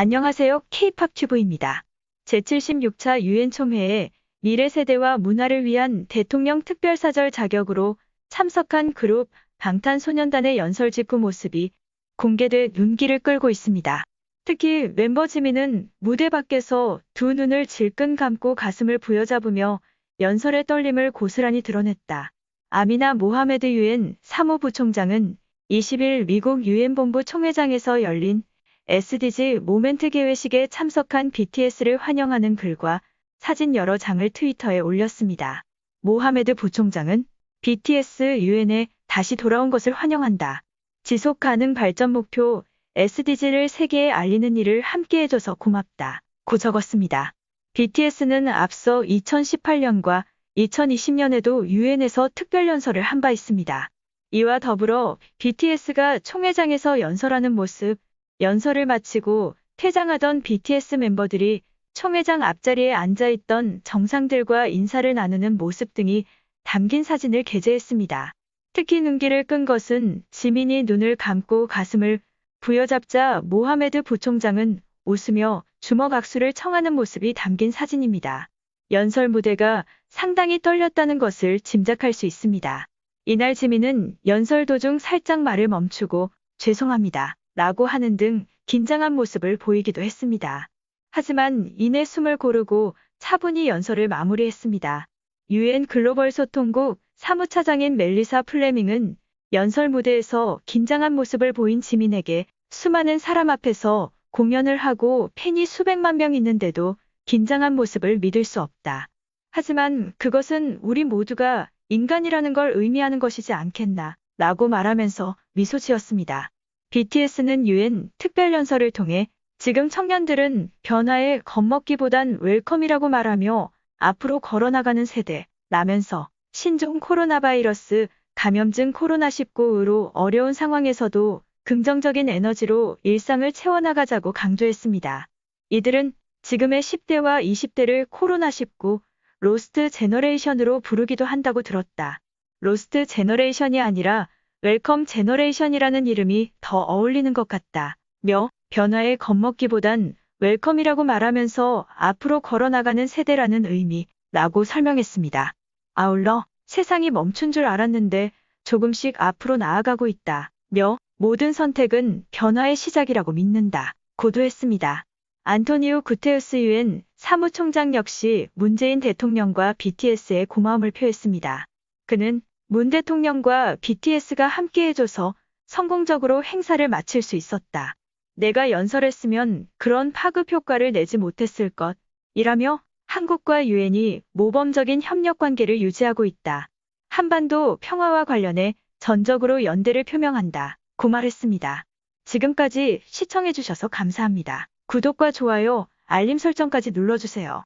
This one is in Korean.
안녕하세요. K-팝 튜브입니다. 제76차 유엔 총회에 미래 세대와 문화를 위한 대통령 특별사절 자격으로 참석한 그룹 방탄소년단의 연설 직후 모습이 공개돼 눈길을 끌고 있습니다. 특히 멤버 지민은 무대 밖에서 두 눈을 질끈 감고 가슴을 부여잡으며 연설의 떨림을 고스란히 드러냈다. 아미나 모하메드 유엔 사무부총장은 20일 미국 유엔 본부 총회장에서 열린 SDG 모멘트 개회식에 참석한 BTS를 환영하는 글과 사진 여러 장을 트위터에 올렸습니다. 모하메드 부총장은 BTS 유엔에 다시 돌아온 것을 환영한다. 지속 가능 발전 목표 SDG를 세계에 알리는 일을 함께 해줘서 고맙다. 고 적었습니다. BTS는 앞서 2018년과 2020년에도 유엔에서 특별연설을 한 바 있습니다. 이와 더불어 BTS가 총회장에서 연설하는 모습, 연설을 마치고 퇴장하던 BTS 멤버들이 총회장 앞자리에 앉아있던 정상들과 인사를 나누는 모습 등이 담긴 사진을 게재했습니다. 특히 눈길을 끈 것은 지민이 눈을 감고 가슴을 부여잡자 모하메드 부총장은 웃으며 주먹 악수를 청하는 모습이 담긴 사진입니다. 연설 무대가 상당히 떨렸다는 것을 짐작할 수 있습니다. 이날 지민은 연설 도중 살짝 말을 멈추고 죄송합니다. 라고 하는 등 긴장한 모습을 보이기도 했습니다. 하지만 이내 숨을 고르고 차분히 연설을 마무리했습니다. 유엔 글로벌 소통국 사무차장인 멜리사 플레밍은 연설 무대에서 긴장한 모습을 보인 지민에게 수많은 사람 앞에서 공연을 하고 팬이 수백만 명 있는데도 긴장한 모습을 믿을 수 없다. 하지만 그것은 우리 모두가 인간이라는 걸 의미하는 것이지 않겠나 라고 말하면서 미소 지었습니다. BTS는 유엔 특별연설을 통해 지금 청년들은 변화에 겁먹기보단 웰컴이라고 말하며 앞으로 걸어나가는 세대라면서 신종 코로나 바이러스 감염증 코로나19로 어려운 상황에서도 긍정적인 에너지로 일상을 채워나가자고 강조했습니다. 이들은 지금의 10대와 20대를 코로나19 로스트 제너레이션으로 부르기도 한다고 들었다. 로스트 제너레이션이 아니라 웰컴 제너레이션이라는 이름이 더 어울리는 것 같다. 며 변화에 겁먹기보단 웰컴이라고 말하면서 앞으로 걸어나가는 세대라는 의미라고 설명했습니다. 아울러 세상이 멈춘 줄 알았는데 조금씩 앞으로 나아가고 있다. 며 모든 선택은 변화의 시작이라고 믿는다. 고도 했습니다. 안토니오 구테우스 유엔 사무총장 역시 문재인 대통령과 BTS에 고마움을 표했습니다. 그는 문 대통령과 BTS가 함께 해줘서 성공적으로 행사를 마칠 수 있었다. 내가 연설했으면 그런 파급 효과를 내지 못했을 것 이라며 한국과 유엔이 모범적인 협력 관계를 유지하고 있다. 한반도 평화와 관련해 전적으로 연대를 표명한다. 고 말했습니다. 지금까지 시청해주셔서 감사합니다. 구독과 좋아요, 알림 설정까지 눌러주세요.